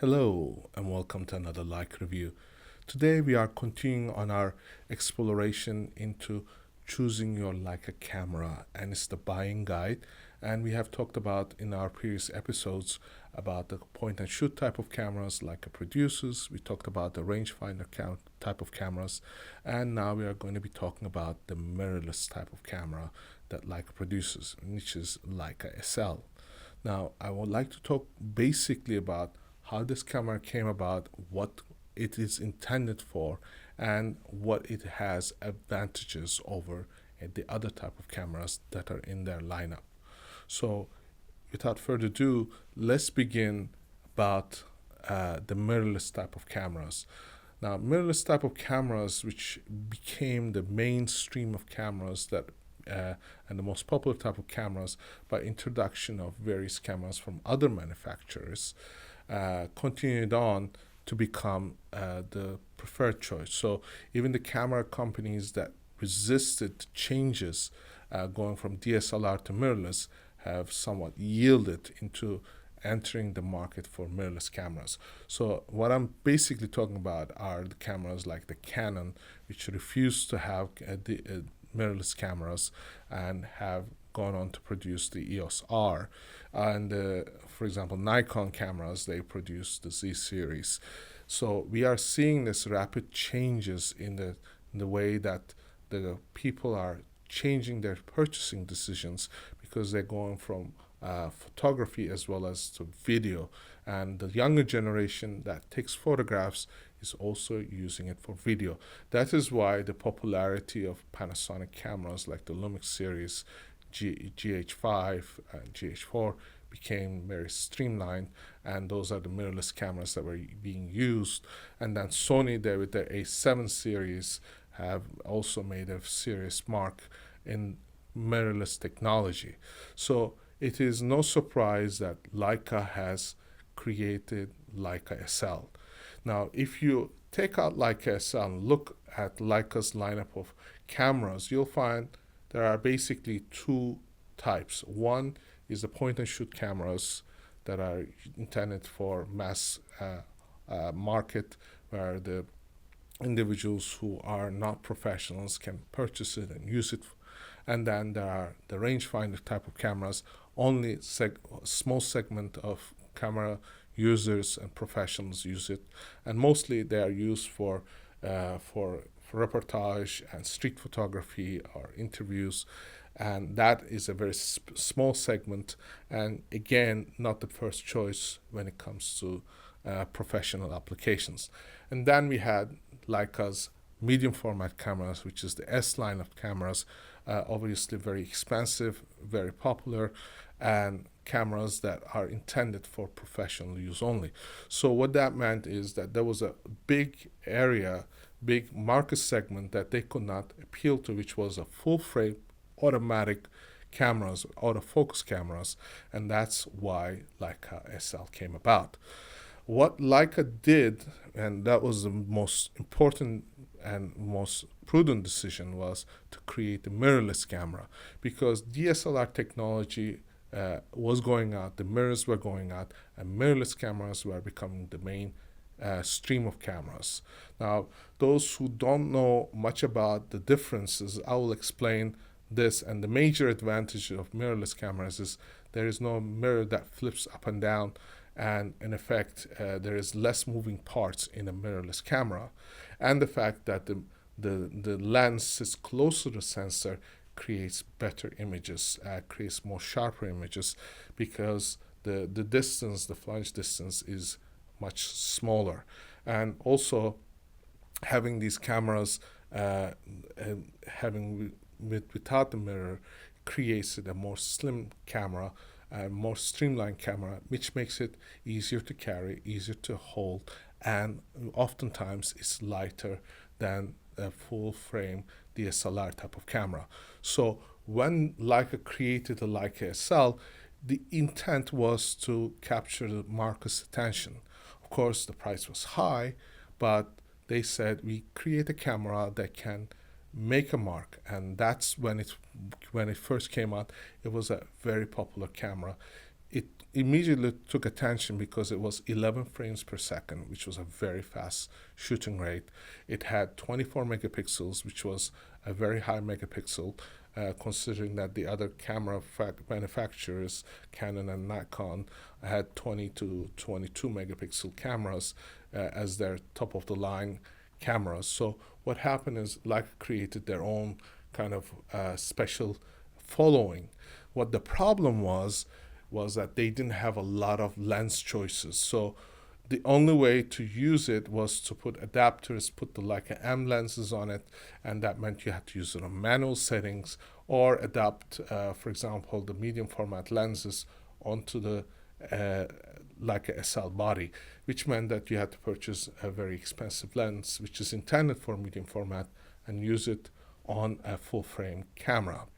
Hello and welcome to another Leica review. Today we are continuing on our exploration into choosing your Leica camera, and it's the buying guide. And we have talked about in our previous episodes about the point and shoot type of cameras Leica produces. We talked about the rangefinder type of cameras, and now we are going to be talking about the mirrorless type of camera that Leica produces, which is Leica SL. Now, I would like to talk basically about how this camera came about, what it is intended for, and what it has advantages over the other type of cameras that are in their lineup. So, without further ado, let's begin about the mirrorless type of cameras. Now, mirrorless type of cameras, which became the mainstream of cameras that and the most popular type of cameras by introduction of various cameras from other manufacturers, continued on to become the preferred choice. So even the camera companies that resisted changes going from DSLR to mirrorless have somewhat yielded into entering the market for mirrorless cameras. So what I'm basically talking about are the cameras like the Canon, which refused to have mirrorless cameras and have gone on to produce the EOS R. And for example, Nikon cameras, they produce the Z series. So we are seeing this rapid changes in the way that the people are changing their purchasing decisions because they're going from photography as well as to video. And the younger generation that takes photographs is also using it for video. That is why the popularity of Panasonic cameras like the Lumix series, GH5 and GH4 became very streamlined, and those are the mirrorless cameras that were being used. And then Sony, there with their A7 series, have also made a serious mark in mirrorless technology. So it is no surprise that Leica has created Leica SL. Now, if you take out Leica SL and look at Leica's lineup of cameras, you'll find there are basically two types. One is the point and shoot cameras that are intended for mass market, where the individuals who are not professionals can purchase it and use it. And then there are the rangefinder type of cameras. Only small segment of camera users and professionals use it, and mostly they are used for reportage and street photography or interviews, and that is a very small segment, and again not the first choice when it comes to professional applications. And then we had Leica's medium format cameras, which is the S line of cameras, obviously very expensive, very popular, and cameras that are intended for professional use only. So what that meant is that there was a big area, big market segment that they could not appeal to, which was a full frame automatic cameras, autofocus cameras, and that's why Leica SL came about. What Leica did, and that was the most important and most prudent decision, was to create a mirrorless camera, because DSLR technology was going out, the mirrors were going out, and mirrorless cameras were becoming the main stream of cameras. Now, those who don't know much about the differences, I will explain this. And the major advantage of mirrorless cameras is there is no mirror that flips up and down, and in effect there is less moving parts in a mirrorless camera, and the fact that the lens is closer to the sensor creates better images, creates more sharper images, because the distance, the flange distance, is much smaller. And also having these cameras without the mirror creates a more slim camera, a more streamlined camera, which makes it easier to carry, easier to hold, and oftentimes it's lighter than a full frame DSLR type of camera. So when Leica created the Leica SL, the intent was to capture the market's attention. Of course, the price was high, but they said we create a camera that can make a mark, and that's when it first came out. It was a very popular camera. it immediately took attention because it was 11 frames per second, which was a very fast shooting rate. It had 24 megapixels, which was a very high megapixel, considering that the other camera manufacturers, Canon and Nikon, had 20 to 22 megapixel cameras as their top of the line cameras. So what happened is Leica created their own kind of special following. What the problem was that they didn't have a lot of lens choices. So the only way to use it was to put adapters, put the Leica M lenses on it, and that meant you had to use it on manual settings or adapt, for example, the medium format lenses onto the Leica SL body, which meant that you had to purchase a very expensive lens, which is intended for medium format, and use it on a full frame camera.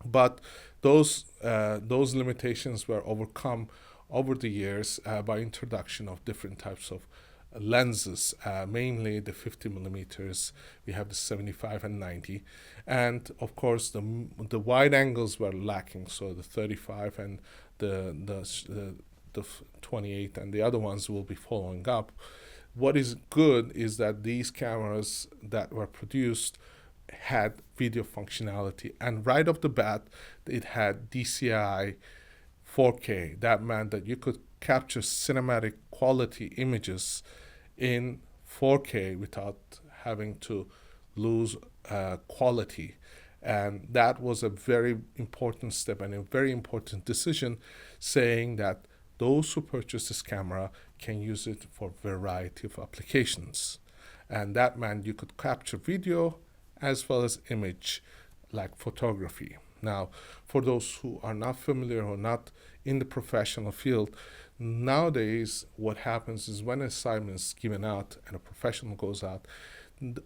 But those limitations were overcome over the years by introduction of different types of lenses, mainly the 50 millimeters. We have the 75 and 90, and of course the wide angles were lacking. So the 35 and the 28 and the other ones will be following up. What is good is that these cameras that were produced had video functionality, and right off the bat it had DCI 4K. That meant that you could capture cinematic quality images in 4K without having to lose quality. And that was a very important step and a very important decision, saying that those who purchase this camera can use it for a variety of applications. And that meant you could capture video as well as image, like photography. Now, for those who are not familiar or not in the professional field, nowadays what happens is when an assignment is given out and a professional goes out,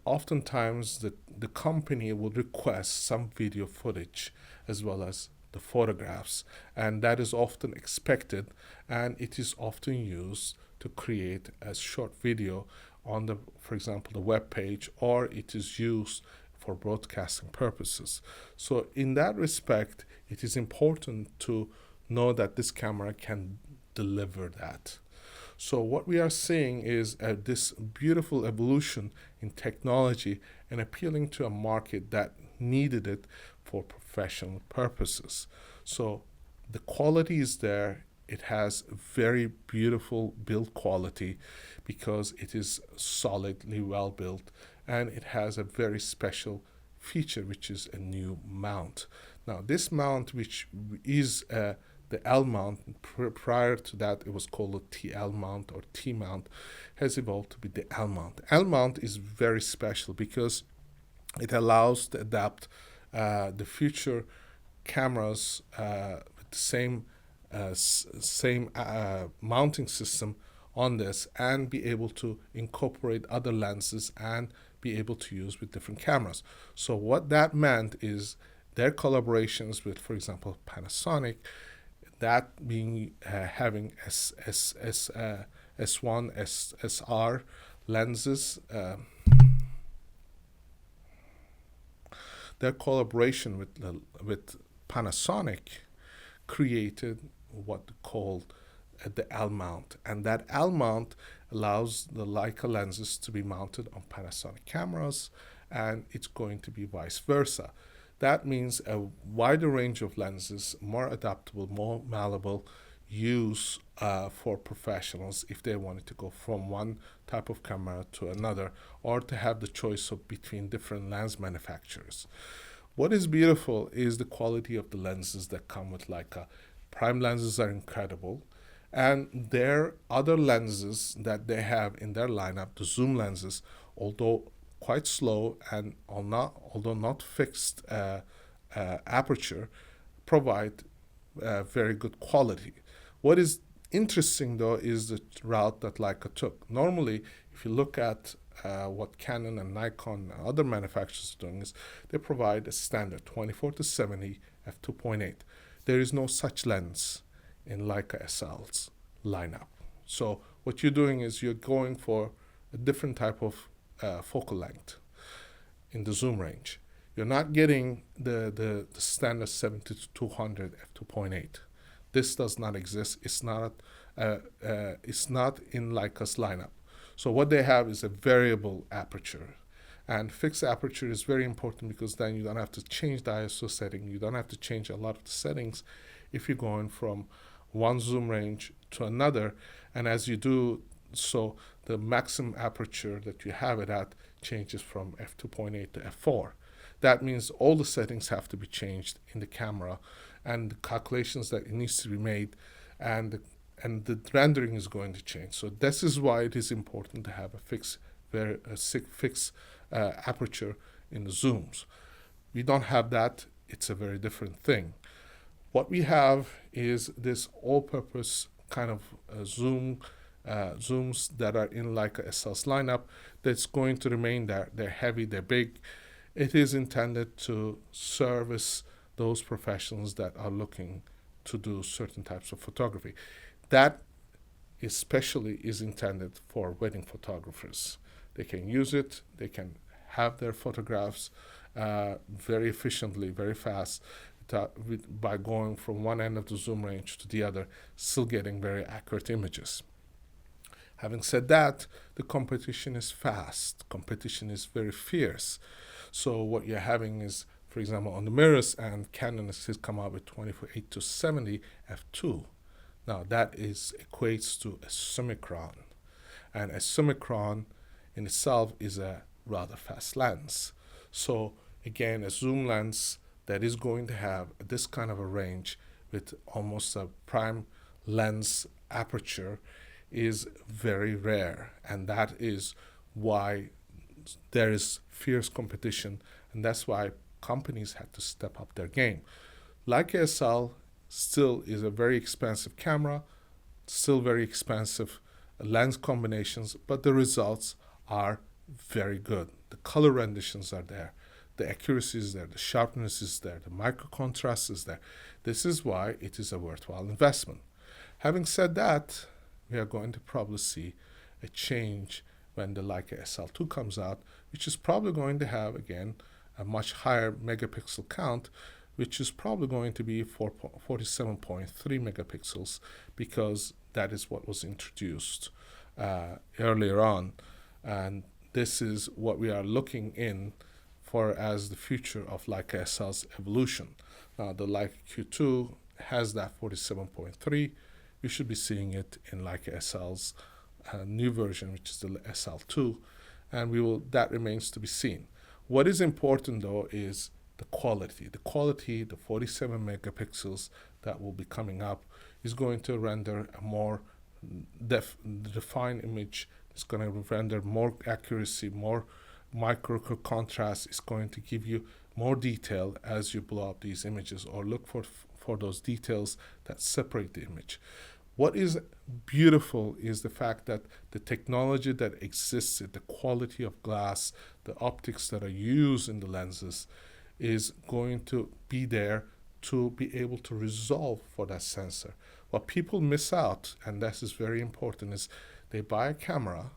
oftentimes the company will request some video footage as well as the photographs, and that is often expected, and it is often used to create a short video on the, for example, the web page, or it is used for broadcasting purposes. So in that respect, it is important to know that this camera can deliver that. So what we are seeing is this beautiful evolution in technology and appealing to a market that needed it for professional purposes. So the quality is there. It has very beautiful build quality because it is solidly well built, and it has a very special feature, which is a new mount. Now this mount, which is the L mount, prior to that it was called a TL mount or T mount, has evolved to be the L mount. L mount is very special because it allows to adapt the future cameras with the same mounting system on this, and be able to incorporate other lenses and be able to use with different cameras. So what that meant is their collaborations with, for example, Panasonic, that being having S1, SR lenses, their collaboration with Panasonic created what called the L mount, and that L mount allows the Leica lenses to be mounted on Panasonic cameras, and it's going to be vice versa. That means a wider range of lenses, more adaptable, more malleable use for professionals if they wanted to go from one type of camera to another, or to have the choice of between different lens manufacturers. What is beautiful is the quality of the lenses that come with Leica. Prime lenses are incredible, and their other lenses that they have in their lineup, the zoom lenses, although quite slow and although not fixed aperture, provide very good quality. What is interesting though is the route that Leica took. Normally, if you look at what Canon and Nikon and other manufacturers are doing, is they provide a standard 24-70 f2.8. There is no such lens in Leica SL's lineup. So what you're doing is you're going for a different type of focal length in the zoom range. You're not getting the standard 70-200 f2.8. This does not exist. It's not in Leica's lineup. So what they have is a variable aperture. And fixed aperture is very important because then you don't have to change the ISO setting. You don't have to change a lot of the settings if you're going from one zoom range to another. And as you do so, the maximum aperture that you have it at changes from f2.8 to f4. That means all the settings have to be changed in the camera, and the calculations that it needs to be made, and the rendering is going to change. So this is why it is important to have a fixed aperture in the zooms. We don't have that. It's a very different thing. What we have is this all-purpose kind of zooms that are in Leica SL's lineup that's going to remain there. They're heavy, they're big. It is intended to service those professionals that are looking to do certain types of photography. That especially is intended for wedding photographers. They can use it, they can have their photographs very efficiently, very fast, by going from one end of the zoom range to the other, still getting very accurate images. Having said that, the competition is fast. Competition is very fierce. So what you're having is, for example, on the mirrors, and Canon has come out with 24-8 to 70 f2. Now that equates to a summicron, and a summicron in itself is a rather fast lens. So again, a zoom lens that is going to have this kind of a range with almost a prime lens aperture is very rare, and that is why there is fierce competition, and that's why companies had to step up their game. Leica SL still is a very expensive camera, still very expensive lens combinations, but the results are very good. The color renditions are there, the accuracy is there, the sharpness is there, the micro contrast is there. This is why it is a worthwhile investment. Having said that, we are going to probably see a change when the Leica SL2 comes out, which is probably going to have, again, a much higher megapixel count, which is probably going to be 47.3 megapixels, because that is what was introduced earlier on. And this is what we are looking in for as the future of Leica SL's evolution. Now, the Leica Q2 has that 47.3. We should be seeing it in Leica SL's new version, which is the SL2, and that remains to be seen. What is important, though, is the quality. The quality, the 47 megapixels that will be coming up, is going to render a more defined image. It's going to render more accuracy, more micro contrast. It's going to give you more detail as you blow up these images, or look for those details that separate the image. What is beautiful is the fact that the technology that exists, the quality of glass, the optics that are used in the lenses, is going to be there to be able to resolve for that sensor. What people miss out, and this is very important, is they buy a camera,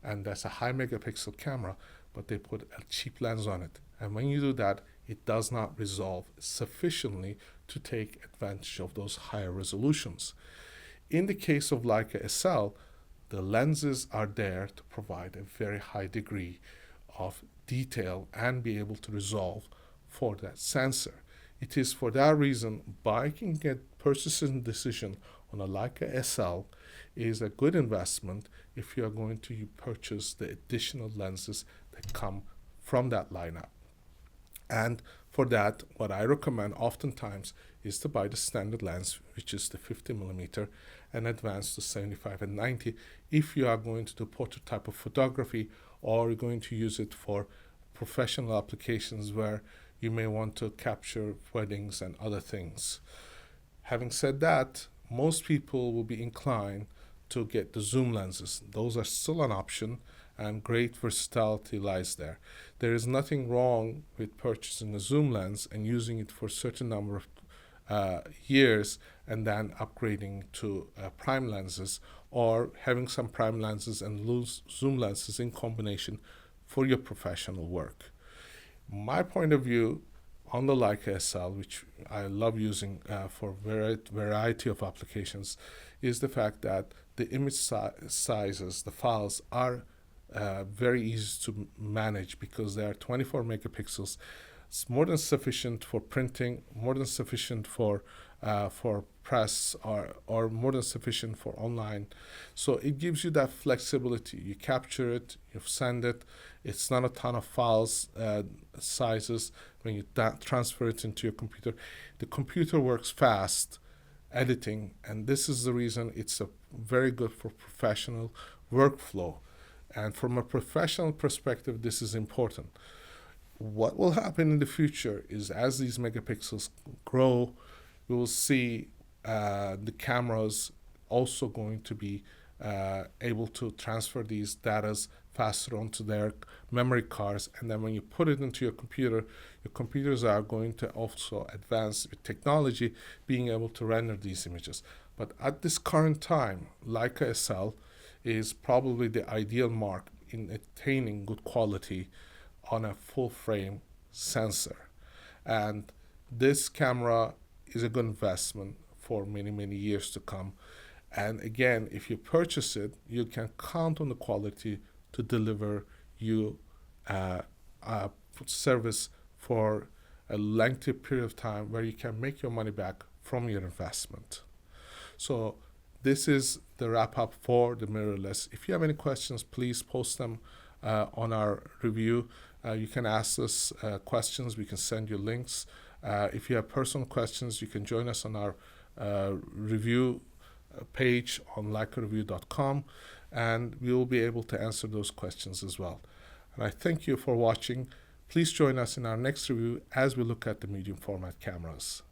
and that's a high megapixel camera, but they put a cheap lens on it. And when you do that, it does not resolve sufficiently to take advantage of those higher resolutions. In the case of Leica SL, the lenses are there to provide a very high degree of detail and be able to resolve for that sensor. It is for that reason buying a purchasing decision on a Leica SL is a good investment if you are going to purchase the additional lenses that come from that lineup. And for that, what I recommend oftentimes is to buy the standard lens, which is the 50mm, and advance to 75 and 90 if you are going to do portrait type of photography, or you're going to use it for professional applications where you may want to capture weddings and other things. Having said that, most people will be inclined to get the zoom lenses. Those are still an option, and great versatility lies there. There is nothing wrong with purchasing a zoom lens and using it for a certain number of years and then upgrading to prime lenses, or having some prime lenses and loose zoom lenses in combination for your professional work. My point of view, on the Leica SL, which I love using for variety of applications, is the fact that the image sizes, the files, are very easy to manage because they are 24 megapixels. It's more than sufficient for printing, more than sufficient for press, or more than sufficient for online. So it gives you that flexibility. You capture it, you send it. It's not a ton of files sizes when you transfer it into your computer. The computer works fast editing, and this is the reason it's a very good for professional workflow. And from a professional perspective, this is important. What will happen in the future is as these megapixels grow, we will see the cameras also going to be able to transfer these datas faster onto their memory cards, and then when you put it into your computers are going to also advance with technology, being able to render these images. But at this current time, Leica SL is probably the ideal mark in attaining good quality on a full frame sensor. And this camera is a good investment for many years to come. And again, if you purchase it, you can count on the quality to deliver you a service for a lengthy period of time where you can make your money back from your investment. So this is the wrap up for the mirrorless. If you have any questions, please post them on our review. You can ask us questions. We can send you links. If you have personal questions, you can join us on our review page on leicareview.com, and we will be able to answer those questions as well. And I thank you for watching. Please join us in our next review as we look at the medium format cameras.